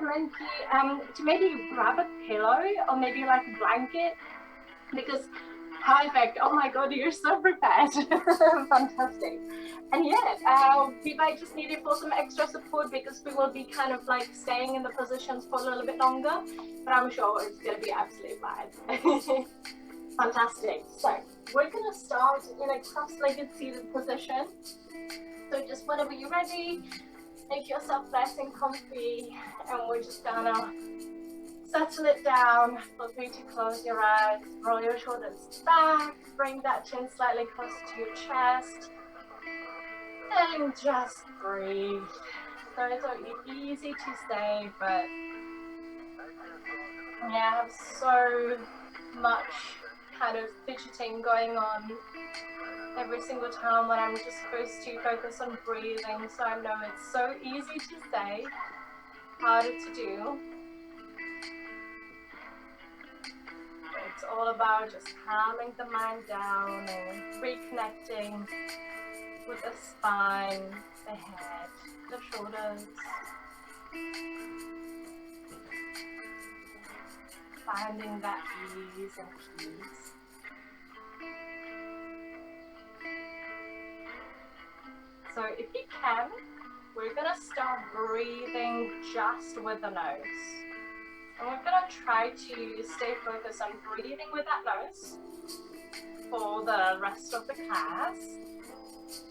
recommend you to maybe grab a pillow or maybe like a blanket, because perfect. Oh my god, you're so prepared. Fantastic. And yeah, we might just need you for some extra support because we will be kind of like staying in the positions for a little bit longer, but I'm sure it's going to be absolutely fine. Fantastic. So we're going to start in a cross-legged seated position. So just whenever you're ready, make yourself nice and comfy, and we're just gonna settle it down. Feel free to close your eyes, roll your shoulders back, bring that chin slightly closer to your chest, and just breathe. So it's easy to say, but yeah, I have so much kind of fidgeting going on every single time when I'm just supposed to focus on breathing. So I know it's so easy to say, harder to do. It's all about just calming the mind down and reconnecting with the spine, the head, the shoulders. Finding that ease and peace. So if you can, we're going to start breathing just with the nose. And we're going to try to stay focused on breathing with that nose for the rest of the class.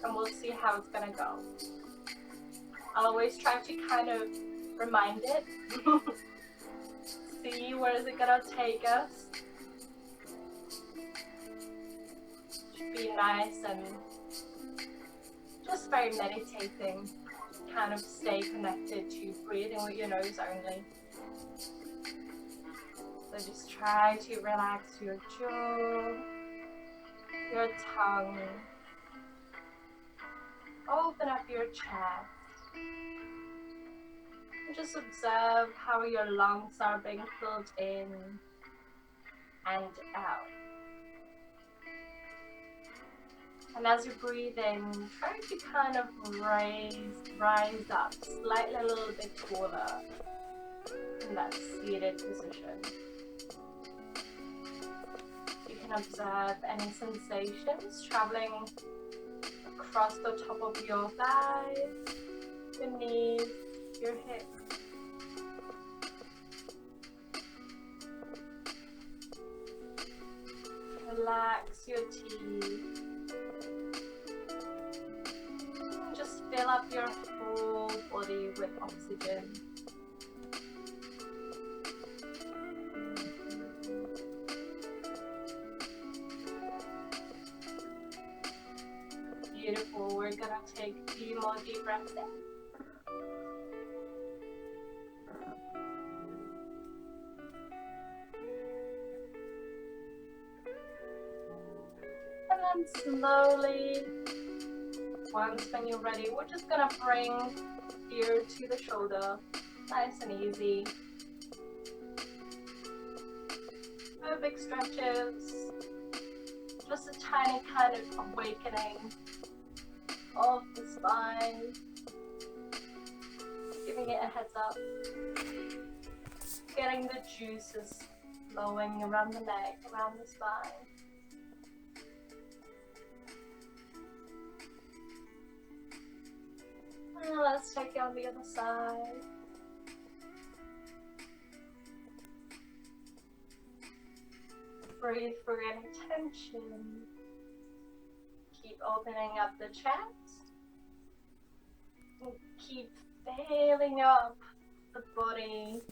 And we'll see how it's going to go. I'll always try to kind of remind it. See where is it going to take us. Should be nice and just very meditating. Kind of stay connected to breathing with your nose only. So just try to relax your jaw, your tongue. Open up your chest. And just observe how your lungs are being filled in and out. And as you're breathing, try to kind of rise up slightly a little bit taller in that seated position. You can observe any sensations traveling across the top of your thighs, your knees, your hips. Relax your teeth. Just fill up your whole body with oxygen. Beautiful. We're gonna take a few more deep breaths in. And then slowly, once when you're ready, we're just gonna bring ear to the shoulder, nice and easy. No big stretches, just a tiny kind of awakening of the spine, giving it a heads up, getting the juices flowing around the neck, around the spine. And let's take it on the other side. Breathe through any tension. Keep opening up the chest. And keep filling up the body.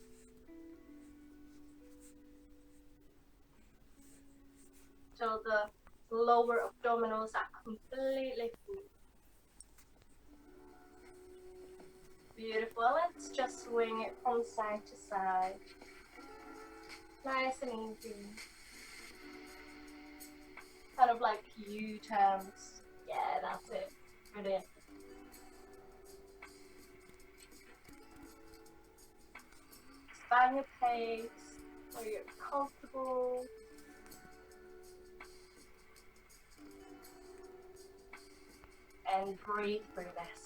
Till the lower abdominals are completely full. Beautiful. Let's just swing it from side to side. Nice and easy. Kind of like U-turns. Yeah, that's it. Brilliant. Find your pace where you're comfortable. And breathe through this.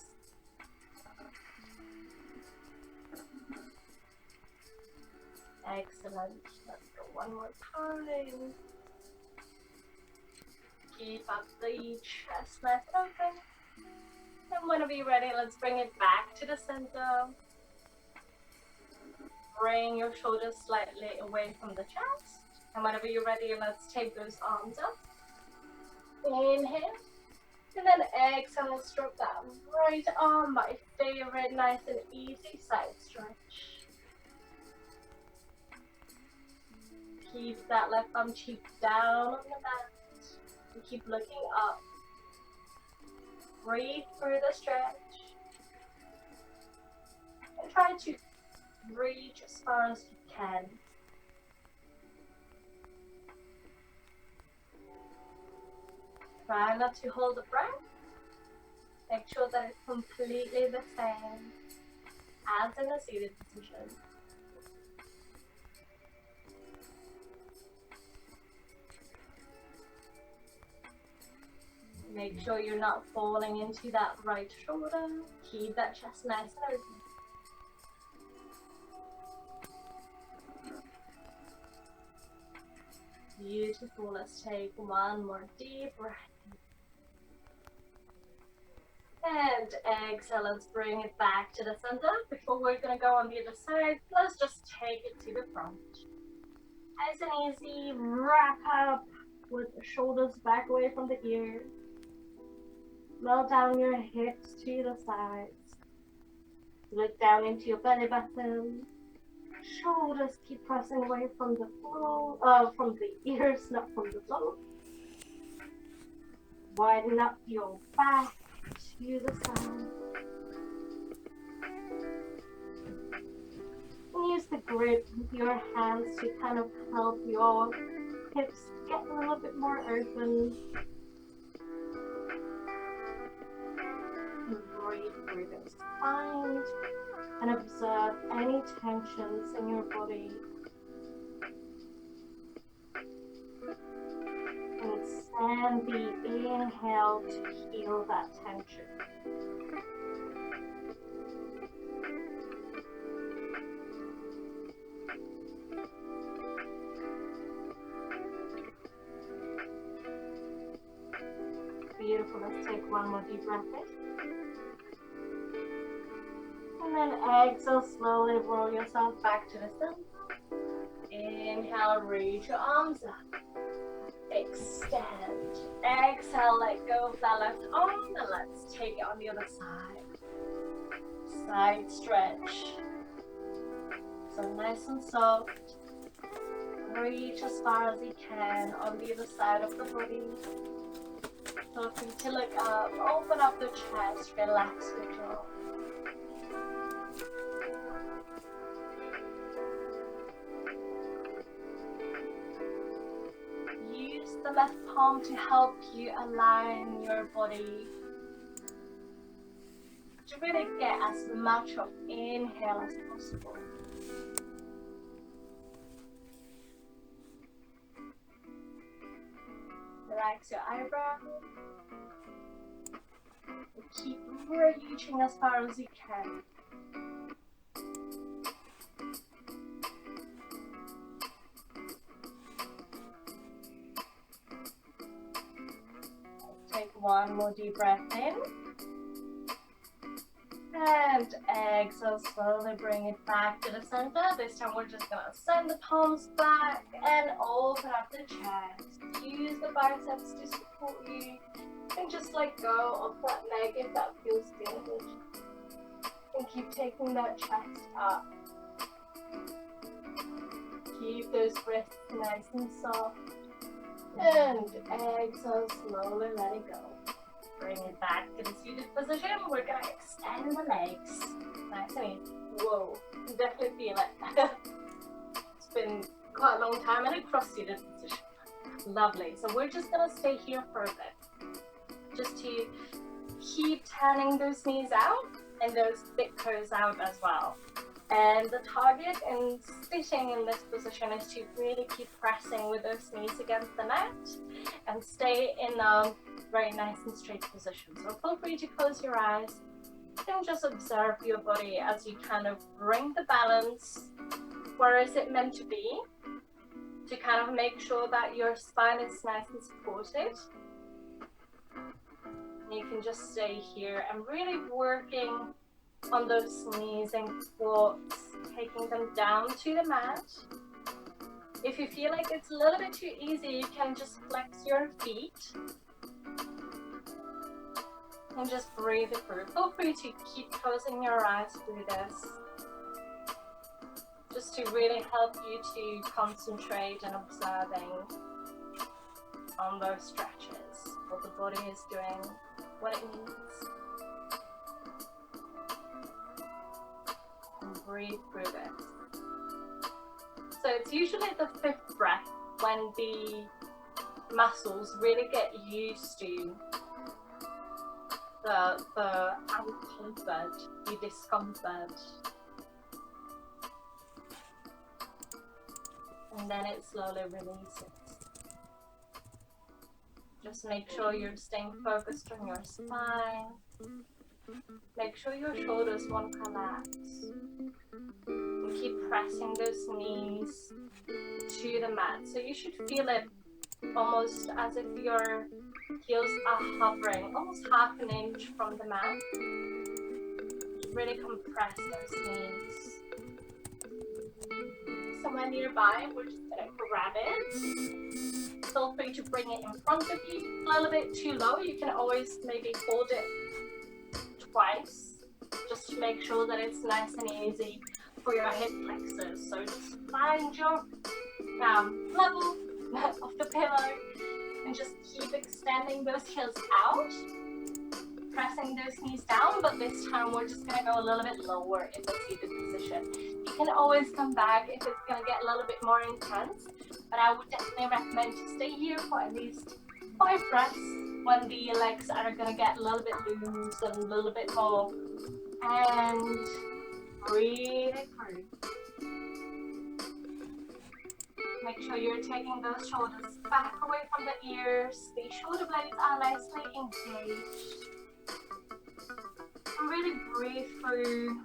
Excellent. Let's go one more time. Keep up the chest nice open. And whenever you're ready, let's bring it back to the center. Bring your shoulders slightly away from the chest. And whenever you're ready, let's take those arms up. Inhale. And then exhale, let's drop that right arm, my favorite, nice and easy side stretch. Keep that left arm cheek down on the mat. And keep looking up. Breathe through the stretch. And try to reach as far as you can. Try not to hold the breath. Make sure that it's completely the same as in a seated position. Make sure you're not falling into that right shoulder. Keep that chest nice and open. Beautiful. Let's take one more deep breath. And exhale, let's bring it back to the center. Before we're going to go on the other side, let's just take it to the front. Nice and easy, wrap up with the shoulders back away from the ears. Roll down your hips to the sides. Look down into your belly button. Shoulders keep pressing away from the floor, from the ears, not from the floor. Widen up your back to the side. And use the grip with your hands to kind of help your hips get a little bit more open. And breathe through the spine and observe any tensions in your body. And send the inhale to heal that tension. Beautiful. Let's take one more deep breath in. And then exhale, slowly roll yourself back to the center. Inhale, reach your arms up. Extend. Exhale, let go of that left arm, and let's take it on the other side. Side stretch. So nice and soft. Reach as far as you can on the other side of the body. Feel free to look up, open up the chest, relax your jaw. Use the left palm to help you align your body to really get as much of inhale as possible. Relax your eyebrows. And keep reaching as far as you can. Let's take one more deep breath in. And exhale, slowly bring it back to the center. This time we're just gonna send the palms back and open up the chest. Use the biceps to support you. And just let go of that leg if that feels good. And keep taking that chest up. Keep those wrists nice and soft. And exhale, slowly let it go. Bring it back to the seated position. We're gonna extend the legs. Nice and easy. Whoa, you definitely feel it. It's been quite a long time in a cross-seated position. Lovely. So we're just gonna stay here for a bit. Just to keep turning those knees out and those big toes out as well. And the target in sitting in this position is to really keep pressing with those knees against the mat and stay in a very nice and straight position. So feel free to close your eyes and just observe your body as you kind of bring the balance where is it meant to be, to kind of make sure that your spine is nice and supported. You can just stay here and really working on those knees and quads, taking them down to the mat. If you feel like it's a little bit too easy, you can just flex your feet and just breathe it through. Feel free to keep closing your eyes through this, just to really help you to concentrate and observing on those stretches, what the body is doing, what it needs. And breathe through this. So it's usually the 5th breath when the muscles really get used to the uncomfort, the discomfort. And then it slowly releases. Just make sure you're staying focused on your spine. Make sure your shoulders won't collapse. And keep pressing those knees to the mat. So you should feel it almost as if your heels are hovering, almost half an inch from the mat. Really compress those knees. Somewhere nearby, we're just gonna grab it. Feel free to bring it in front of you. A little bit too low, you can always maybe hold it twice, just to make sure that it's nice and easy for your hip flexors. So just find your level of the pillow and just keep extending those heels out, pressing those knees down, but this time we're just gonna go a little bit lower in the seated position. You can always come back if it's gonna get a little bit more intense, but I would definitely recommend to stay here for at least 5 breaths when the legs are gonna get a little bit loose and a little bit more. And breathe it through. Make sure you're taking those shoulders back away from the ears. The shoulder blades are nicely engaged. And really breathe through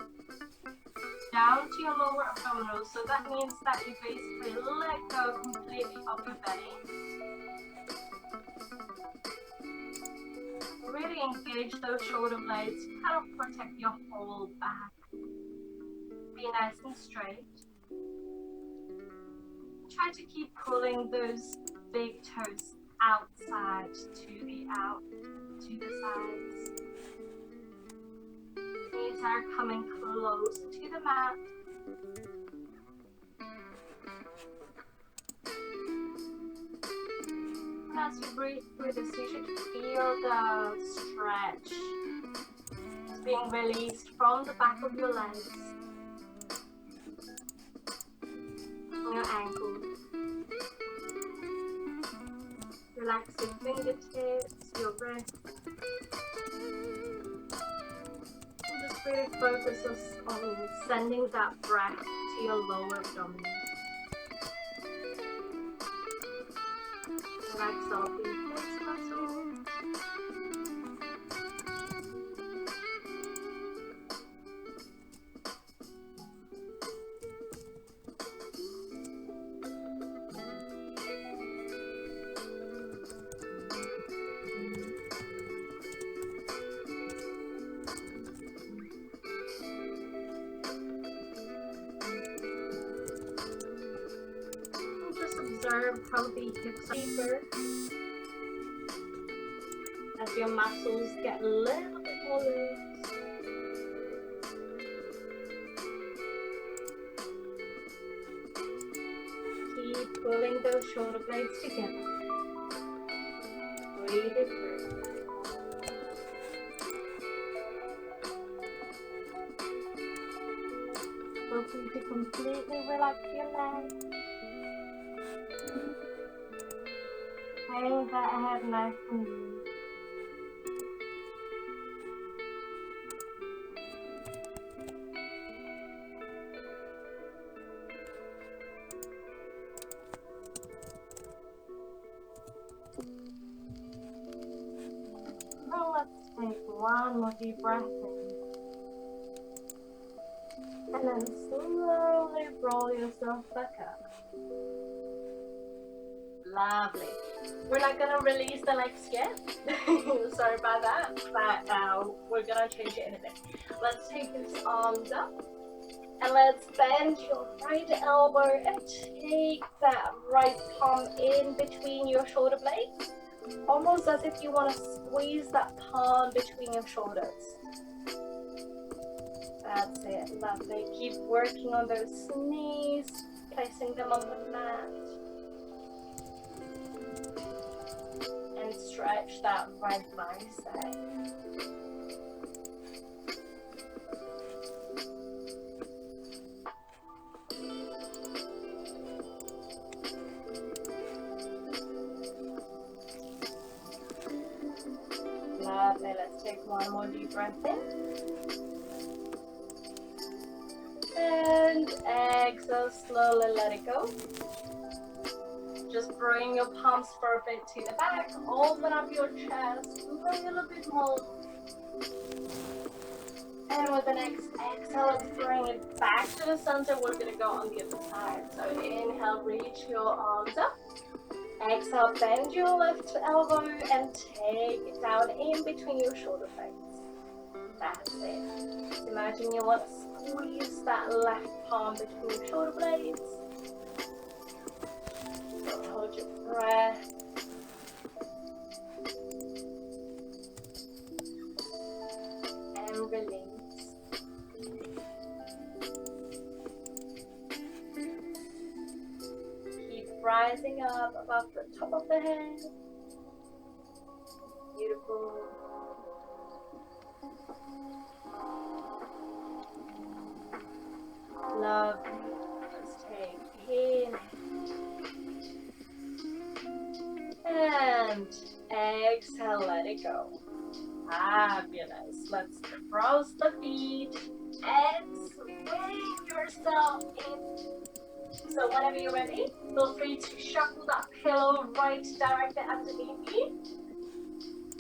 down to your lower abdominals. So that means that you basically let go completely of your belly. Really engage those shoulder blades to kind of protect your whole back. Be nice and straight. Try to keep pulling those big toes outside to the sides. Knees are coming closer to the mat. And as you breathe through this, you should feel the stretch. It's being released from the back of your legs. Your ankles. Relax your fingertips, your wrists. And just really focus us on sending that breath to your lower abdomen. Relax all the face muscles. Observe how the hips are deeper as your muscles get a little bit more loose. Keep pulling those shoulder blades together. Breathe it through. Feel free to completely relax your legs. Hang that head nice and loose. Now let's take one more deep breath in. And then slowly roll yourself back up. Lovely. We're not gonna release the legs yet. Sorry about that, but we're gonna change it in a bit. Let's take these arms up and let's bend your right elbow and take that right palm in between your shoulder blades, almost as if you want to squeeze that palm between your shoulders. That's it, lovely. Keep working on those knees, placing them on the mat. And stretch that right bicep. Lovely, let's take one more deep breath in. And exhale, slowly let it go. Just bring your palms for a bit to the back, open up your chest a little bit more. And with the next exhale, let's bring it back to the center. We're going to go on the other side. So inhale, reach your arms up. Exhale, bend your left elbow and take it down in between your shoulder blades. That's it. Just imagine you want to squeeze that left palm between your shoulder blades. Hold your breath. And release. Keep rising up above the top of the head. Beautiful. Lovely. Let's take in. And exhale, let it go. Fabulous. Let's cross the feet and swing yourself in. So whenever you're ready, feel free to shuffle that pillow right directly underneath you.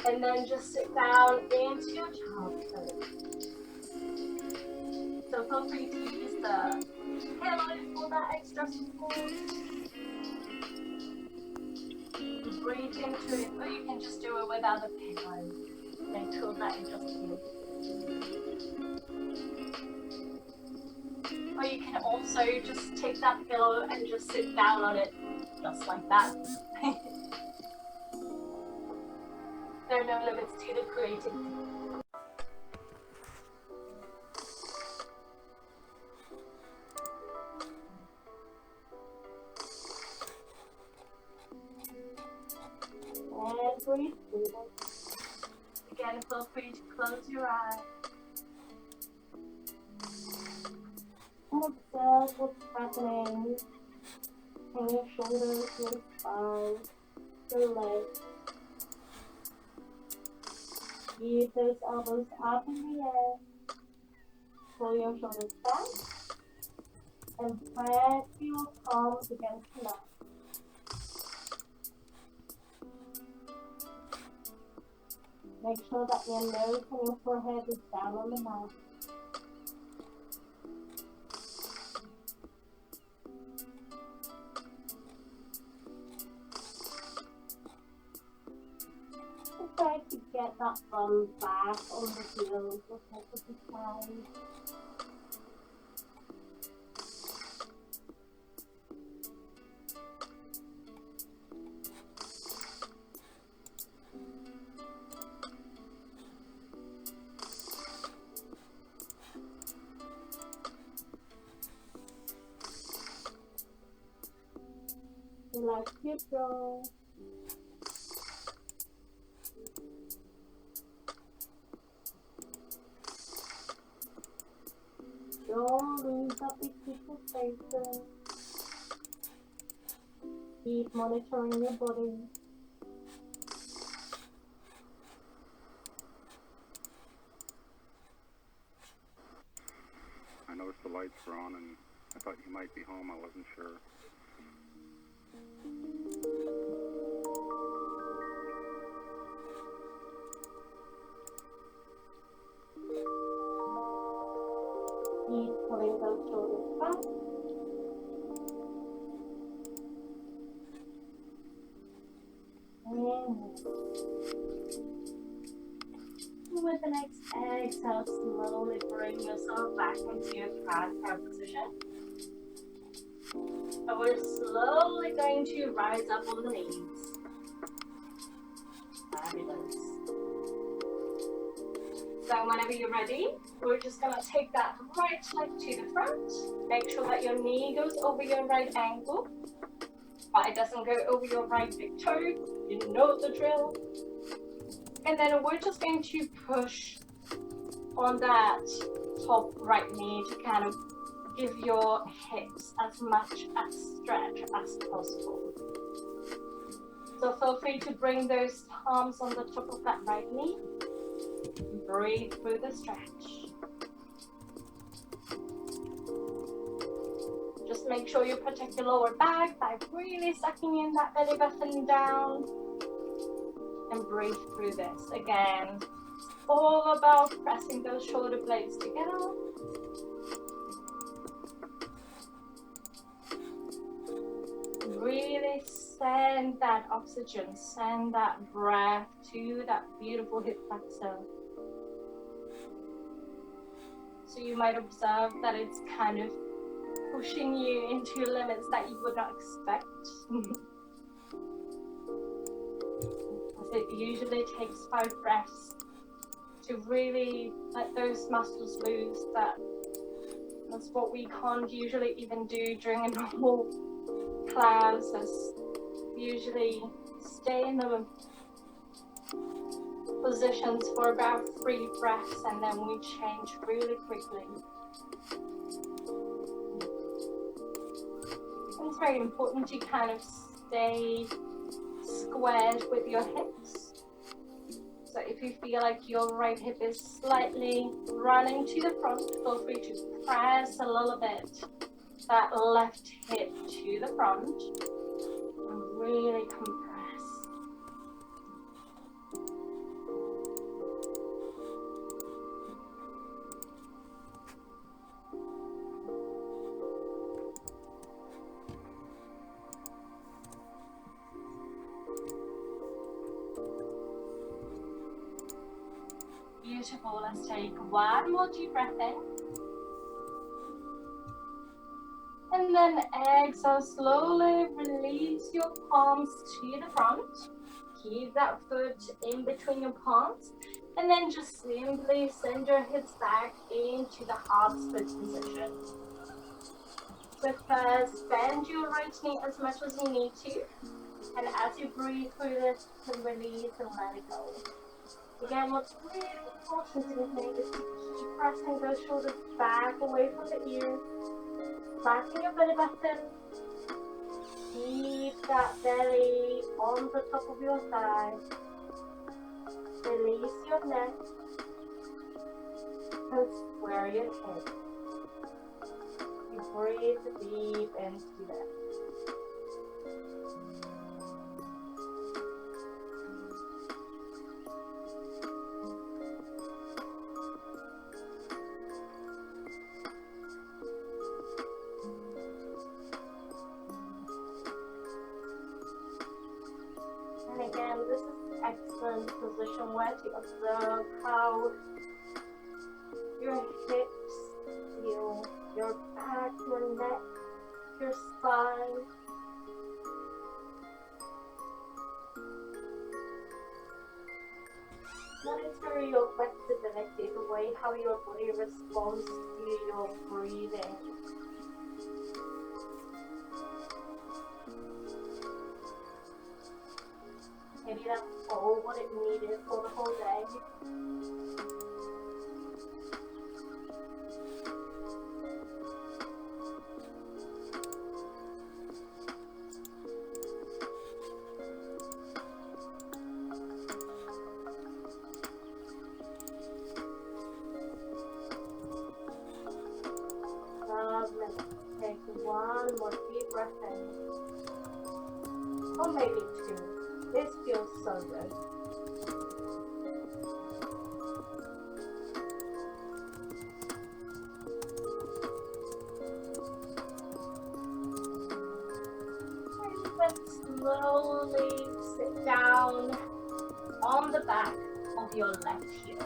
And then just sit down into your child's pose. So feel free to use the pillow for that extra support. Breathe into it, or you can just do it without the pillow. Make sure that it just feels. Or you can also just take that pillow and just sit down on it, just like that. There are no limits to the creativity. And breathe through them. Again, feel free to close your eyes. And observe what's happening in your shoulders, your spine, your legs. Keep those elbows up in the air. Pull your shoulders back. And press your palms against the mat. Make sure that your nose and your forehead is down on the mat. And try to get that bum back on the heels as much as you can. Relax your jaw. Don't lose that big sensation. Keep monitoring your body. I noticed the lights were on and I thought you might be home. I wasn't sure. Keep pulling those shoulders back. With the next exhale, slowly bring yourself back into your cat cow position. And we're slowly going to rise up on the knees. Fabulous. So whenever you're ready, we're just going to take that right leg to the front. Make sure that your knee goes over your right ankle, but it doesn't go over your right big toe. You know the drill. And then we're just going to push on that top right knee to kind of give your hips as much as stretch as possible. So feel free to bring those palms on the top of that right knee. Breathe through the stretch. Just make sure you protect your lower back by really sucking in that belly button down. And breathe through this. Again, it's all about pressing those shoulder blades together. Really send that oxygen, send that breath to that beautiful hip flexor. So you might observe that it's kind of pushing you into limits that you would not expect. It usually takes 5 breaths to really let those muscles loose. That's what we can't usually even do during a normal class, as we usually stay in the positions for about 3 breaths and then we change really quickly. It's very important to kind of stay squared with your hips. So if you feel like your right hip is slightly running to the front, feel free to press a little bit that left hip to the front and really compress. Beautiful. Let's take one more deep breath in. And then exhale, slowly release your palms to the front. Keep that foot in between your palms. And then just simply send your hips back into the half split position. So first, bend your right knee as much as you need to. And as you breathe through this, you can release and let it go. Again, what's really important in here is to keep pressing those shoulders back away from the ears. Flatten your belly button. Keep that belly on the top of your thigh. Release your neck. And square your head. You breathe deep into that. Again, this is an excellent position where to observe how your hips feel, your back, your neck, your spine. Monitor your flexibility, the way how your body responds to your breathing. Maybe that's all what it needed for the whole day. Lovely. Take one more deep breath in. Or maybe 2. This feels so good. back of your left heel.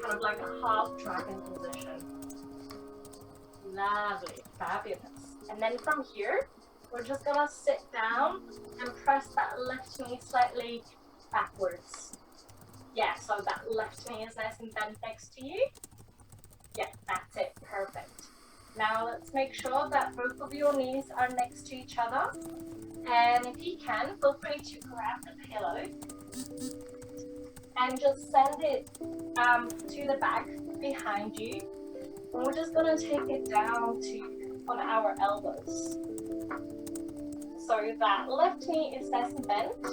Kind of like a half dragon position. Lovely, fabulous. And then from here, we're just gonna sit down and press that left knee slightly backwards. Yeah, so that left knee is nice and bent next to you. Yeah, that's it, perfect. Now let's make sure that both of your knees are next to each other. And if you can, feel free to grab the pillow and just send it to the back behind you. And we're just gonna take it down to on our elbows. So that left knee is nice and bent,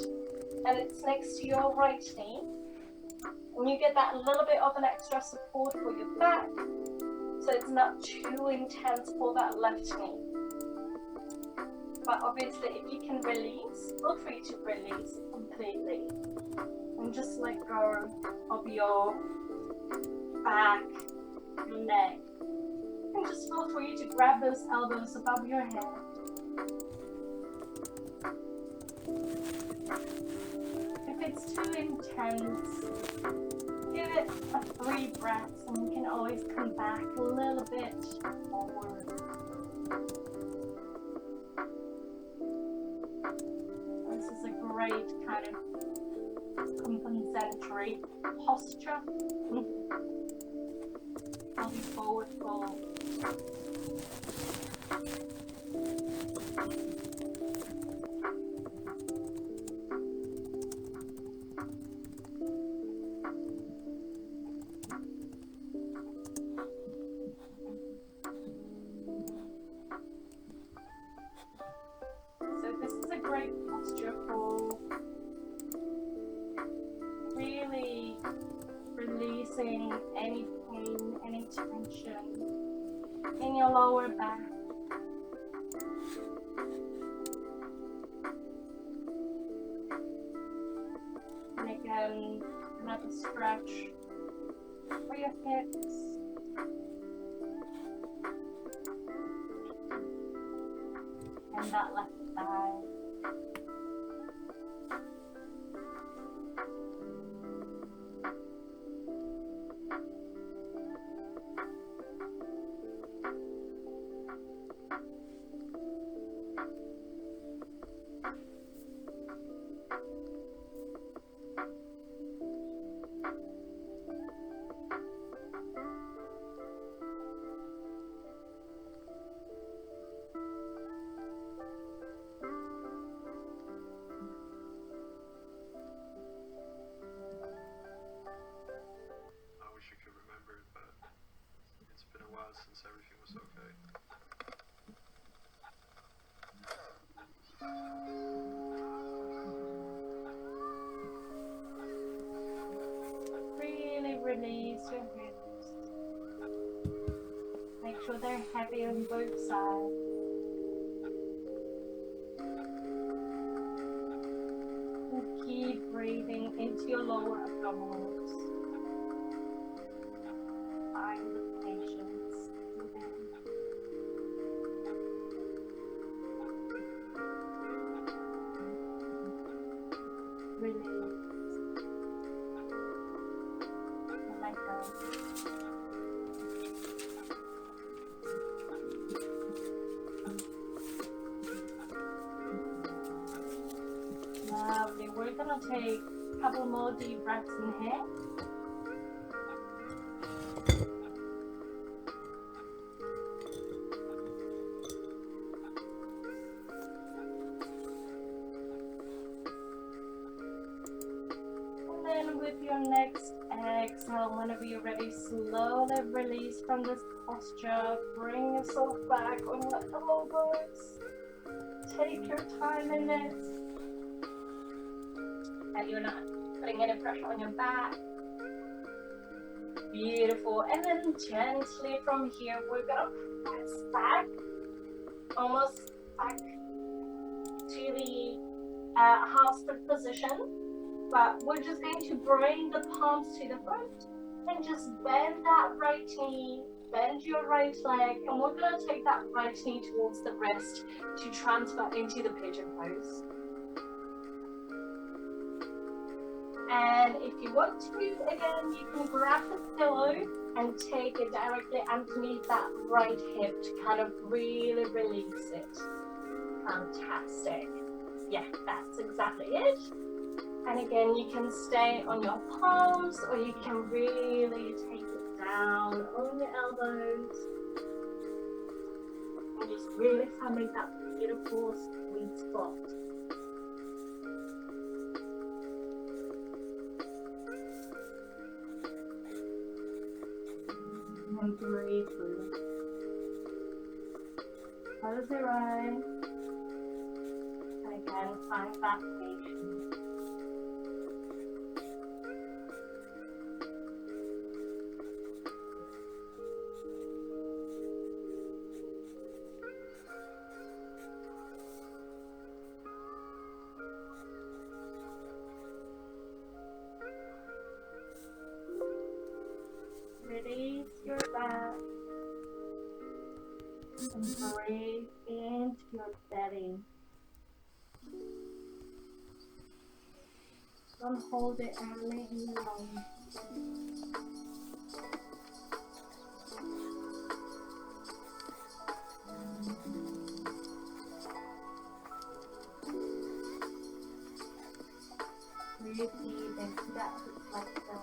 and it's next to your right knee. And you get that little bit of an extra support for your back, so it's not too intense for that left knee. But obviously, if you can release, feel free to release completely. And just let go of your back, your neck. And just feel free to grab those elbows above your head. If it's too intense, give it a 3 breaths and you can always come back a little bit forward. This is a great kind of compensatory posture. I'll be forward fold. So this is a great posture for really releasing any pain, any tension in your lower back. And again, another stretch for your hips. And that left thigh. Since everything was okay. Really release your hips. Make sure they're heavy on both sides. And keep breathing into your lower abdominals. Find the patience. Release. And let go. Lovely. We're gonna take a couple more deep breaths in here. With your next exhale, whenever you're ready, slowly release from this posture. Bring yourself back on your elbows. Take your time in it. And you're not putting any pressure on your back. Beautiful. And then gently from here, we're gonna press back, almost back to the half split position. But we're just going to bring the palms to the front and just bend that right knee, bend your right leg, and we're going to take that right knee towards the wrist to transfer into the pigeon pose. And if you want to, again, you can grab the pillow and take it directly underneath that right hip to kind of really release it. Fantastic. Yeah, that's exactly it. And again, you can stay on your palms, or you can really take it down on your elbows. And just really finding that beautiful sweet spot. And breathe through. Close your eyes. And again, find that patience. Release your back and breathe into your belly. Don't hold it early in your lungs. Breathe deep into that reflection.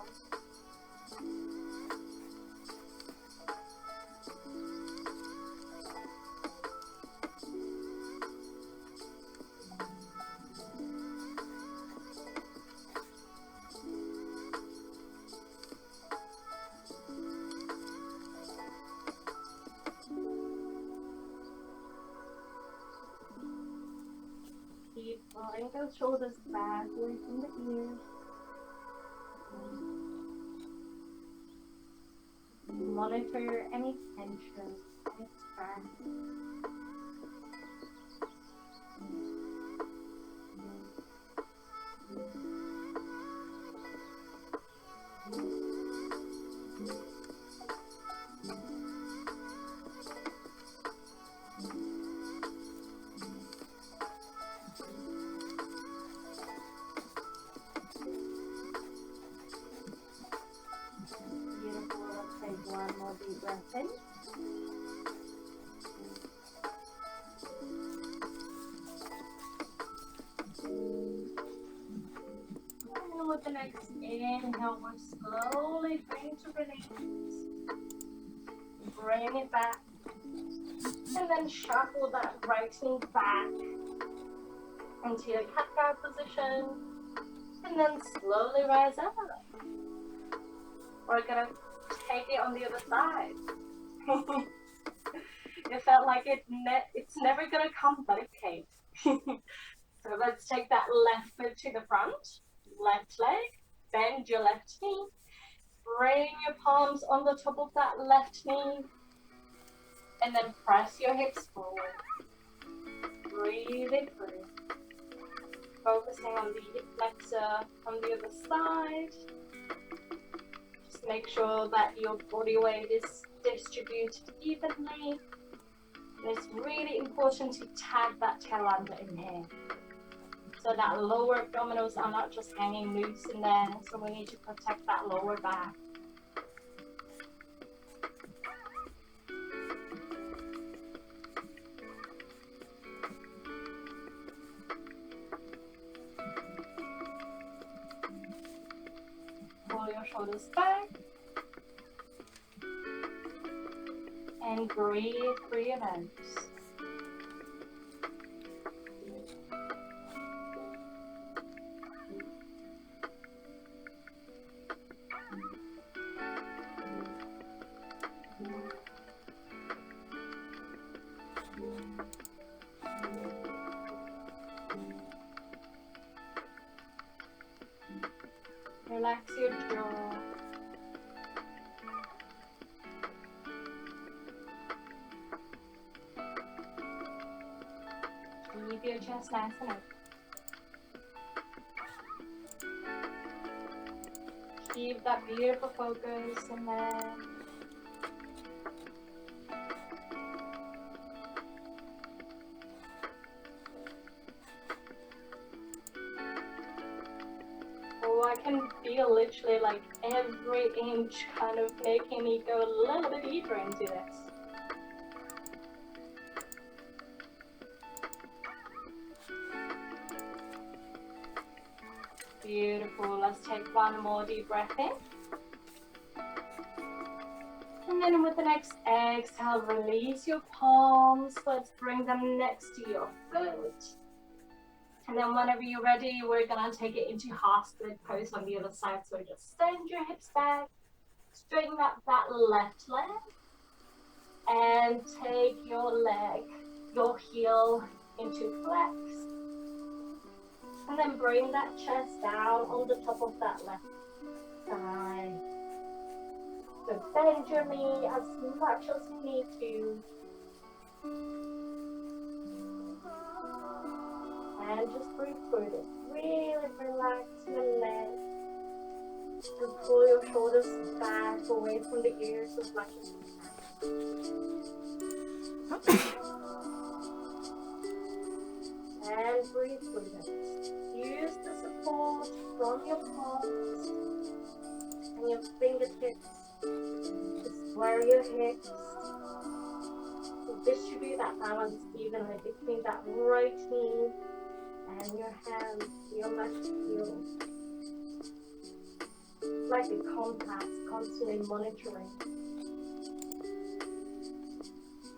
Keep rolling those shoulders back away from the ears. Monitor any tension, any stress. Beautiful. Let's take one more deep breath in. And with the next inhale, we're slowly going to release. Bring it back. And then shuffle that right knee back into your cat-cow position. And then slowly rise up. We're gonna take it on the other side. It felt like it's never gonna come, but it came. So let's take that left foot to the front, left leg, bend your left knee, bring your palms on the top of that left knee, and then press your hips forward. Breathe it through. Focusing on the hip flexor on the other side. Just make sure that your body weight is distributed evenly. And it's really important to tag that tail under in here. So that lower abdominals are not just hanging loose in there. So we need to protect that lower back. Pull your shoulders back. And breathe through your nose. Relax your jaw. Keep your chest nice and open. Keep that beautiful focus in there. Or I can literally like every inch kind of making me go a little bit deeper into this. Beautiful. Let's take one more deep breath in. And then with the next exhale, release your palms. Let's bring them next to your foot. And then whenever you're ready, we're going to take it into half split pose on the other side. So just send your hips back, straighten up that left leg, and take your leg, your heel into flex. And then bring that chest down on the top of that left side. So bend your knee as much as you need to. And just breathe through this. Really relax your legs. And pull your shoulders back away from the ears as much as you can. And breathe through this. Use the support from your palms and your fingertips to square your hips. So distribute that balance evenly between that right knee and your hands, your left heel. It's like a compass, constantly monitoring.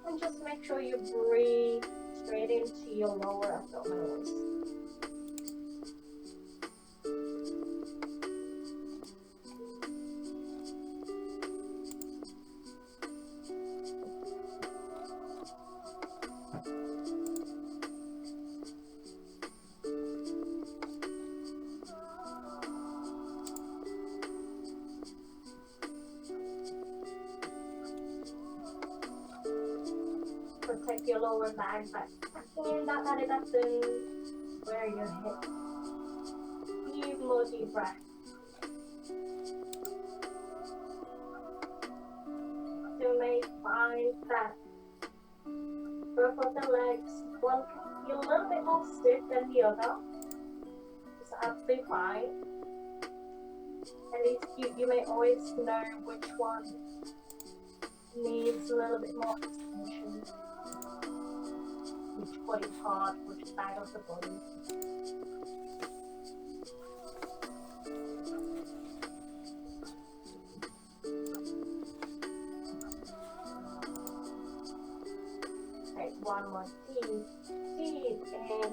And just make sure you breathe straight into your lower abdominals. Protect your lower back by sucking in that belly button, square your hips. Few more deep breaths. You may find that both of the legs, one can feel a little bit more stiff than the other. It's absolutely fine. At least you may always know which one needs a little bit more extension. Which body part, which side of the body. Right, one more deep inhale.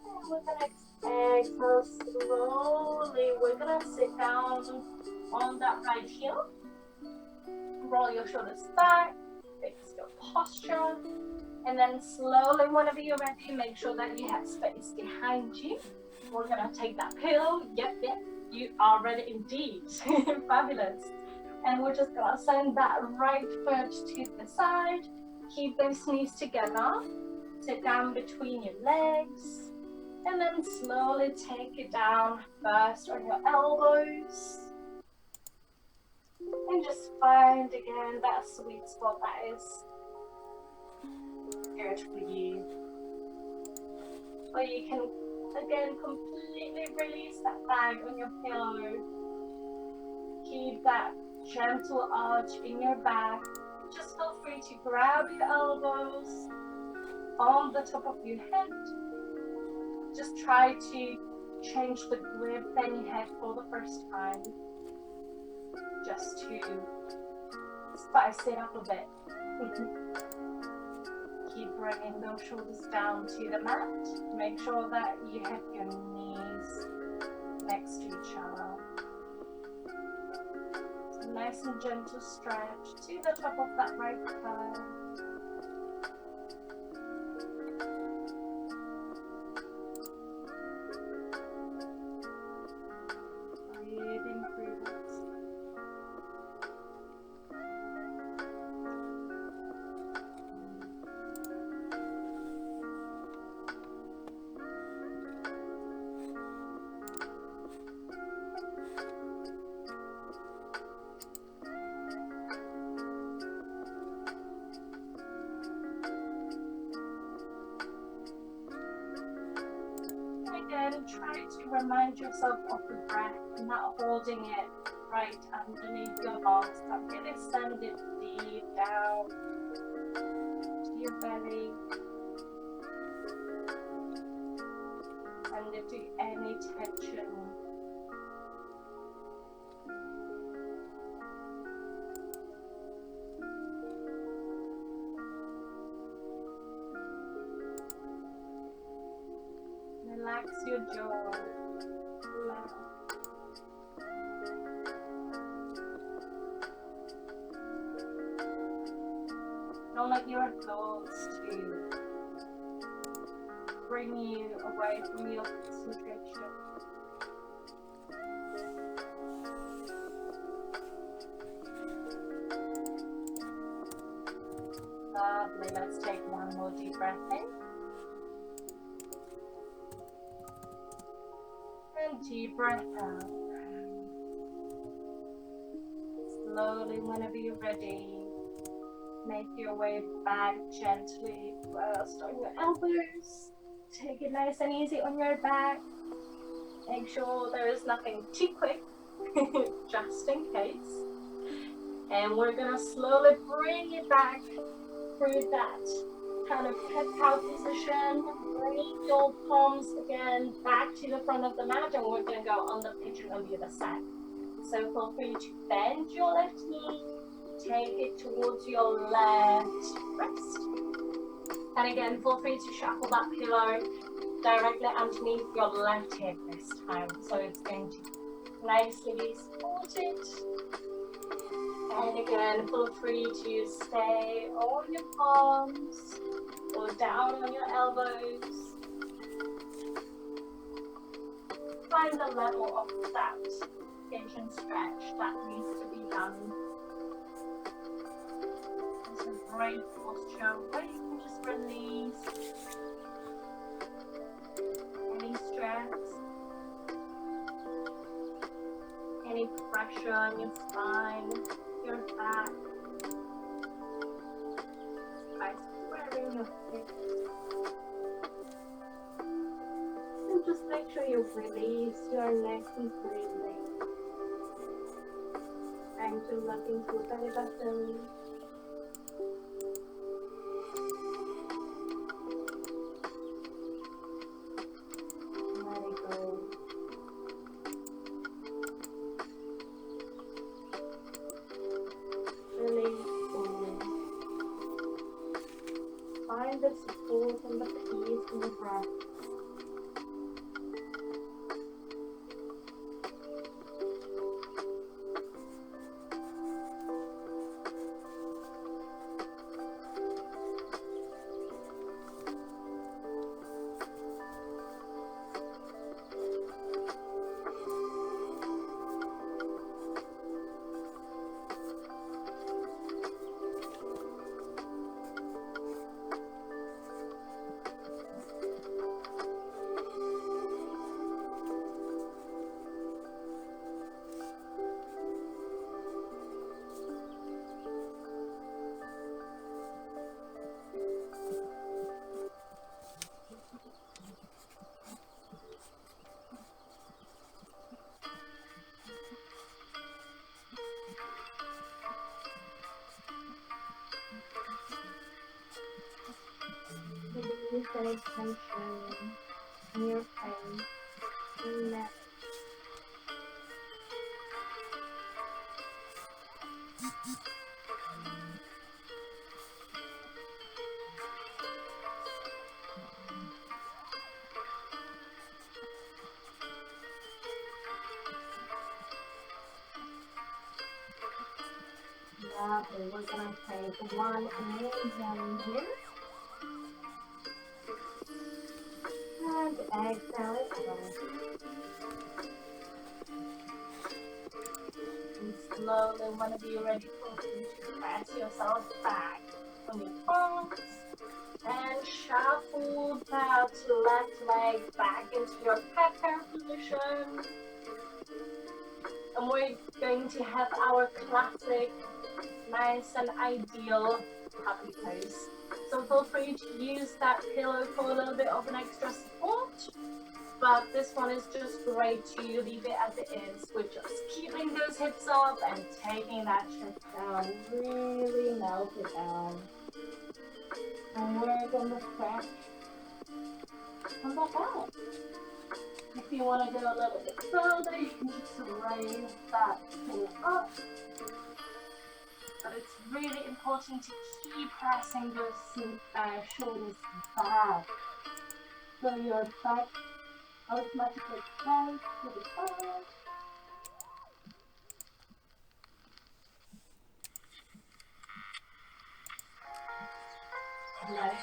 And with the next exhale, slowly we're gonna sit down on that right heel. Roll your shoulders back, fix your posture, and then slowly, whenever you're ready, make sure that you have space behind you. We're gonna take that pillow. Yep, you are ready indeed. Fabulous. And we're just gonna send that right foot to the side. Keep those knees together. Sit down between your legs, and then slowly take it down first on your elbows. And just find again that sweet spot that is good for you. Or you can again completely release that bag on your pillow. Keep that gentle arch in your back. Just feel free to grab your elbows on the top of your head. Just try to change the grip that you had for the first time. Just to spice it up a bit. Keep bringing those shoulders down to the mat. Make sure that you have your knees next to each other. So nice and gentle stretch to the top of that right thigh. Breathing through this. try to remind yourself of the breath, not holding it right underneath your arms, but really send it deep down to your belly. Send it to any tension. Relax your jaw. Relax. Don't let your thoughts to bring you away from your concentration. Lovely. Let's take one more deep breath in. And deep breath out. Slowly, whenever you're ready, make your way back gently, first on your elbows. Take it nice and easy on your back. Make sure there is nothing too quick, just in case. And we're gonna slowly bring it back through that kind of cat-cow position. Bring your palms again back to the front of the mat, and we're gonna go on the pigeon on the other side. So feel free to bend your left knee, take it towards your left wrist. And again, feel free to shuffle that pillow directly underneath your left hip this time. So it's going to nicely be supported. And again, feel free to stay on your palms or down on your elbows. Find the level of that pigeon stretch that needs to be done. It's a great posture where you can just release any stress, any pressure on your spine, your back, by squaring your hips. And just make sure you release your neck completely. Trying to look into your belly button. Let it go. Release fully. Find the support and the peace in the breath. Release any tension in your face, your neck. Lovely. We're gonna take one inhale here. And exhale it out. And slowly, whenever you're ready, press yourself back on your palms and shuffle that left leg back into your cat-cow position. And we're going to have our classic, nice and ideal puppy pose. So feel free to use that pillow for a little bit of an extra support. but this one is just great to leave it as it is, with just keeping those hips up and taking that chest down. Really melt it down. And work on the stretch. And like that. If you want to go a little bit further, you can just raise that thing up. But it's really important to keep pressing those shoulders back. So your back automatically expands to the side. Like that.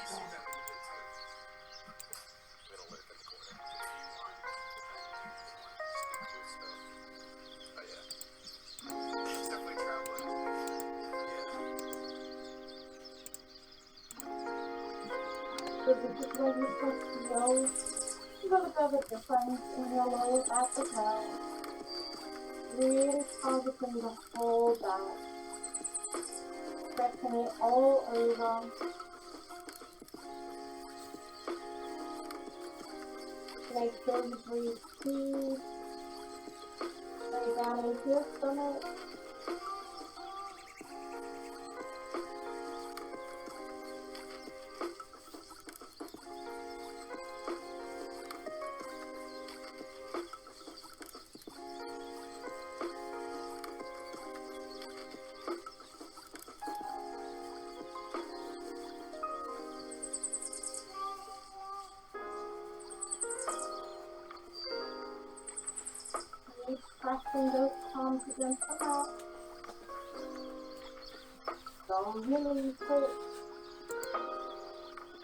So this is where you're supposed to go. You're going to go with difference in your lower back as well. Really targeting the whole back. Stretching it all over. Make sure you breathe deep. Lay down into your stomach. Pressing those palms against the mat. Don't release it.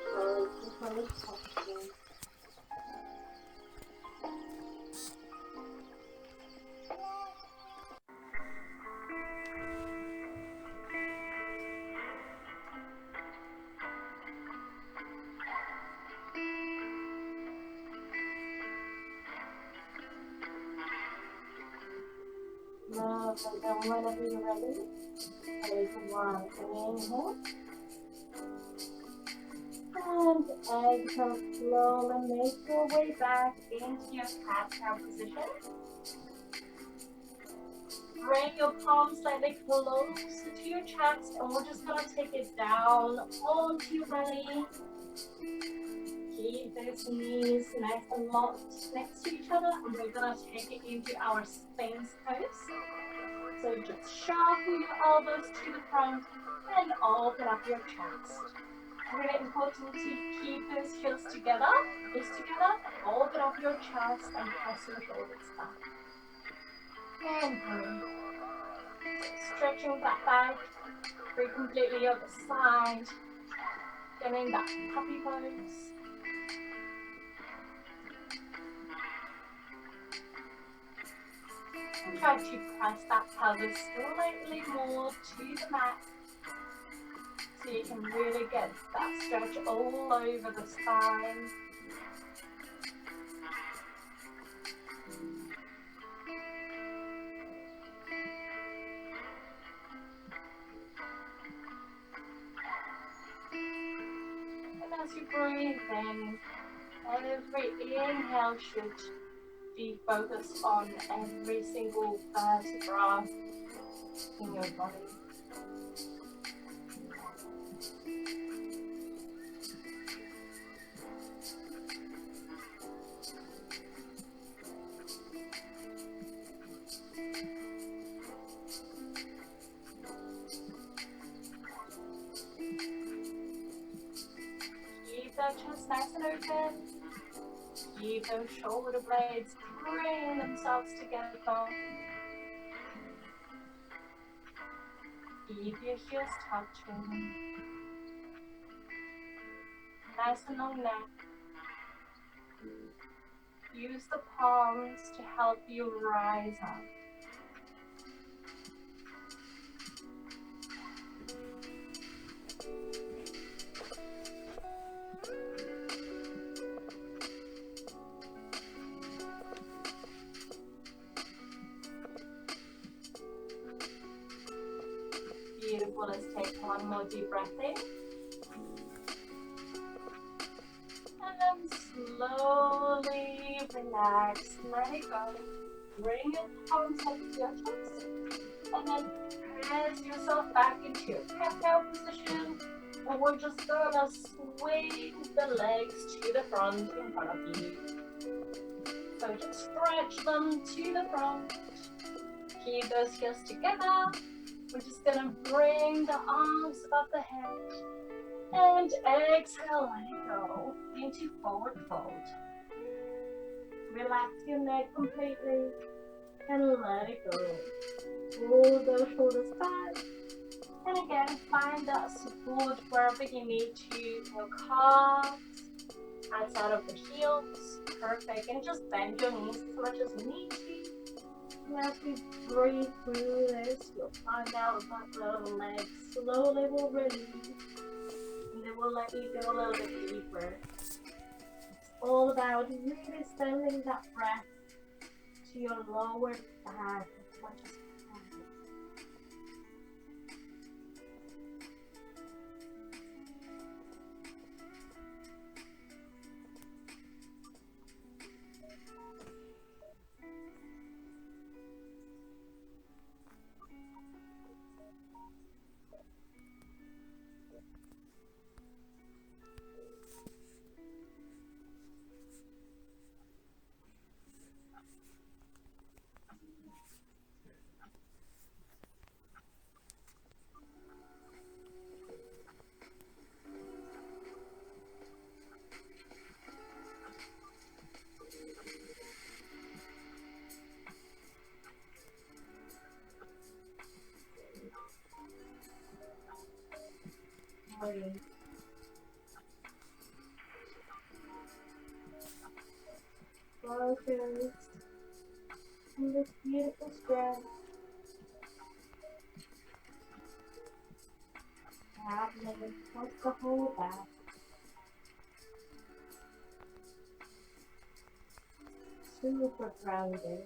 So it's very touching. Now, so then whenever you're ready, take one inhale. And exhale slowly, make your way back into your cat-cow position. Bring your palms slightly closer to your chest, and we're just going to take it down onto your belly. Keep those knees nice and locked next to each other, and we're going to take it into our Sphinx pose. So just shuffle your elbows to the front and open up your chest. Really important to keep those heels together, open up your chest and press your shoulders back. And breathe. Stretching that back, breathe completely other side, getting that puppy pose. And try to press that pelvis slightly more to the mat so you can really get that stretch all over the spine. And as you breathe in, every inhale should be focused on every single vertebra in your body. Keep that chest nice and open. Keep those shoulder blades bring themselves together. Keep your heels touching. Nice and long neck. Use the palms to help you rise up. Beautiful. Let's take one more deep breath in. And then slowly relax, let it go. Bring your palms up to your chest. And then press yourself back into your cat-cow position. And we're just gonna swing the legs to the front in front of you. So just stretch them to the front. Keep those heels together. We're just gonna bring the arms above the head. And exhale, let it go into forward fold. Relax your neck completely and let it go. Roll those shoulders back. And again, find that support wherever you need to. Your calves, outside of the heels. Perfect. And just bend your knees as much as you need to. And as we breathe through this, you'll find out that the legs slowly will release. And they will let you go a little bit deeper. It's all about really sending that breath to your lower back as much as you can. Focus on this beautiful stretch. Happening across the whole back. Super grounded.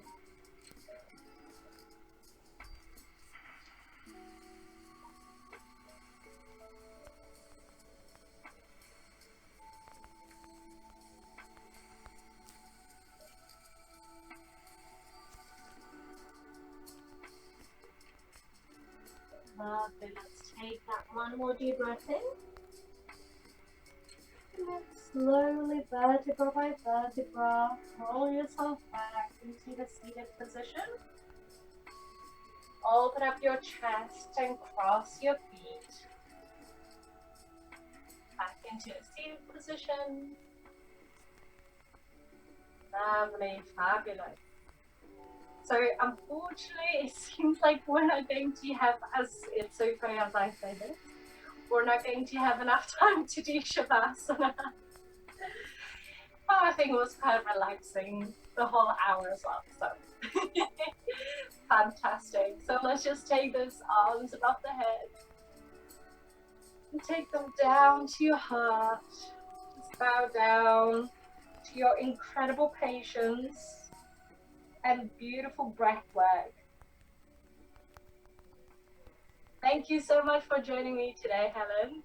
Lovely. Let's take that one more deep breath in. And then slowly, vertebra by vertebra, roll yourself back into the seated position. Open up your chest and cross your feet. Back into a seated position. Lovely, fabulous. So unfortunately, it seems like we're not going to have, as it's so funny as I say this, we're not going to have enough time to do Shavasana. But I think it was kind of relaxing the whole hour as well, so fantastic. So let's just take those arms above the head and take them down to your heart. Just bow down to your incredible patience and beautiful breath work. Thank you so much for joining me today, Helen.